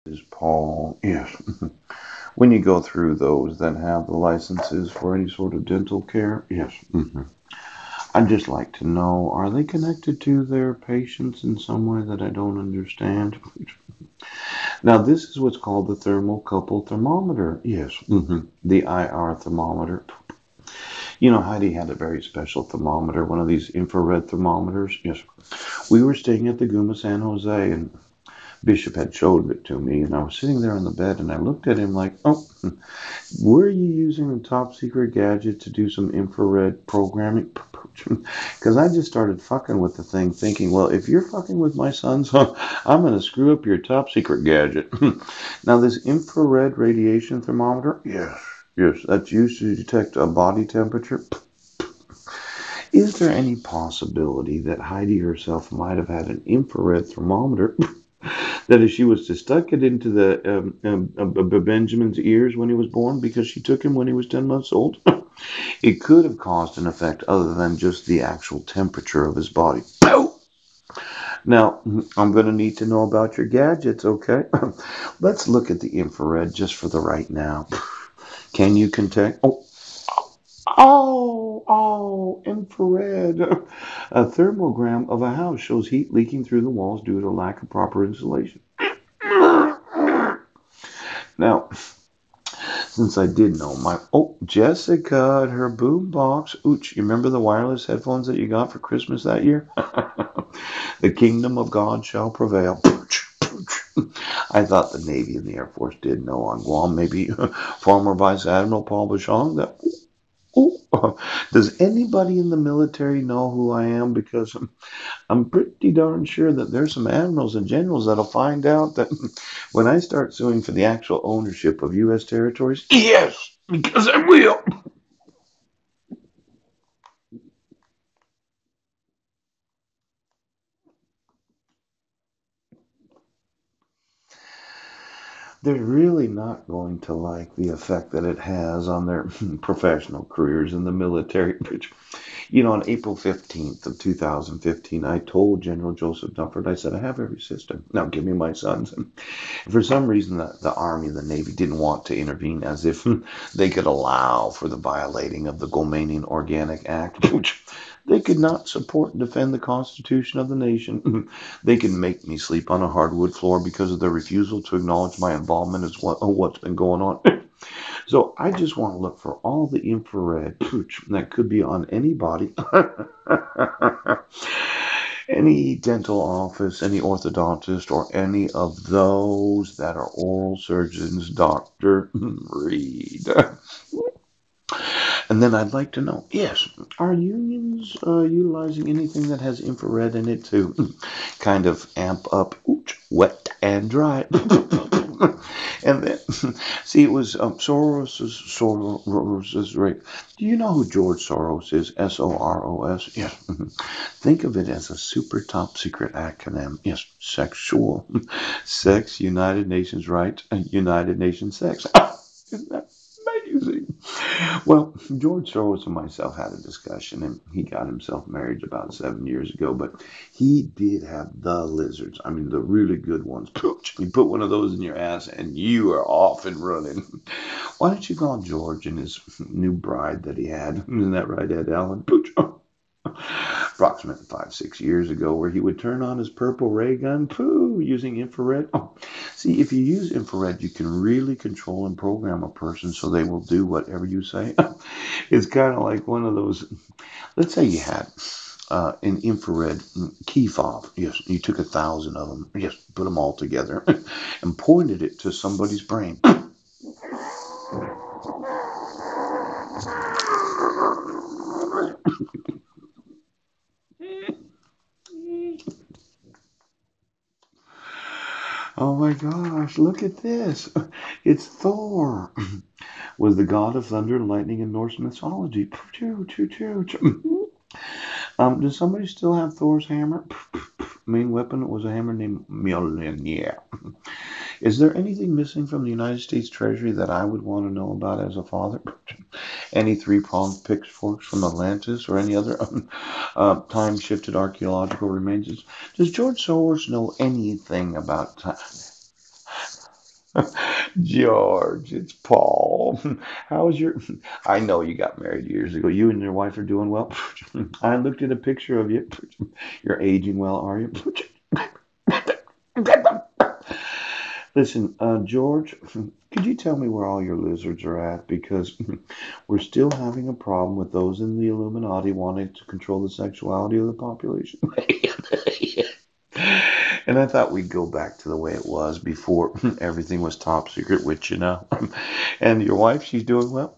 is Paul. Yes. When you go through those that have the licenses for any sort of dental care, yes. I'd just like to know, are they connected to their patients in some way that I don't understand? Now, this is what's called the thermocouple thermometer. Yes. The IR thermometer. You know, Heidi had a very special thermometer, one of these infrared thermometers. Yes. We were staying at the Guma San Jose, and Bishop had showed it to me, and I was sitting there on the bed, and I looked at him like, oh, were you using a top secret gadget to do some infrared programming? Because I just started fucking with the thing, thinking, well, if you're fucking with my sons, I'm going to screw up your top secret gadget. Now, this infrared radiation thermometer, yes, yes, that's used to detect a body temperature. Is there any possibility that Heidi herself might have had an infrared thermometer that if she was to stuck it into the Benjamin's ears when he was born because she took him when he was 10 months old, it could have caused an effect other than just the actual temperature of his body. Now, I'm going to need to know about your gadgets, okay? Let's look at the infrared just for the right now. Can you contact? Infrared. A thermogram of a house shows heat leaking through the walls due to lack of proper insulation. Now, since I did know my Jessica and her boom box. Ooch, you remember the wireless headphones that you got for Christmas that year? The kingdom of God shall prevail. I thought the Navy and the Air Force did know on Guam. Maybe former Vice Admiral Paul Bashong. Does anybody in the military know who I am? Because I'm pretty darn sure that there's some admirals and generals that'll find out that when I start suing for the actual ownership of U.S. territories, yes, because I will. They're really not going to like the effect that it has on their professional careers in the military. You know, on April 15th of 2015, I told General Joseph Dunford, I said, I have every system. Now give me my sons. And for some reason, the Army and the Navy didn't want to intervene as if they could allow for the violating of the Gomanian Organic Act, which they could not support and defend the Constitution of the nation. They can make me sleep on a hardwood floor because of their refusal to acknowledge my involvement as what's been going on. So I just want to look for all the infrared pooch that could be on any body, any dental office, any orthodontist, or any of those that are oral surgeons, Dr. Reed. And then I'd like to know, yes, are unions utilizing anything that has infrared in it to kind of amp up wet and dry? And then, see, it was Soros's right. Do you know who George Soros is? Soros. Yes. Think of it as a super top secret acronym. Yes, sexual, sex, United Nations right, United Nations sex. Isn't that amazing? Well, George Soros and myself had a discussion, and he got himself married about 7 years ago. But he did have the lizards. I mean, the really good ones. You put one of those in your ass, and you are off and running. Why don't you call George and his new bride that he had? Isn't that right, Ed Allen? Approximately 5, 6 years ago, where he would turn on his purple ray gun, using infrared. Oh, see, if you use infrared, you can really control and program a person so they will do whatever you say. It's kind of like one of those. Let's say you had an infrared key fob. Yes, you took 1,000 of them. Yes, put them all together and pointed it to somebody's brain. Oh my gosh, look at this. It's Thor. Was the god of thunder and lightning in Norse mythology. Choo, choo, choo, choo. Does somebody still have Thor's hammer? Main weapon was a hammer named Mjolnir. Is there anything missing from the United States Treasury that I would want to know about as a father? Any three-pronged pitchforks from Atlantis or any other time-shifted archaeological remains? Does George Soros know anything about time? George, it's Paul. How's your? I know you got married years ago. You and your wife are doing well. I looked at a picture of you. You're aging well, are you? Listen, George, could you tell me where all your lizards are at? Because we're still having a problem with those in the Illuminati wanting to control the sexuality of the population. And I thought we'd go back to the way it was before everything was top secret, which. And your wife, she's doing well.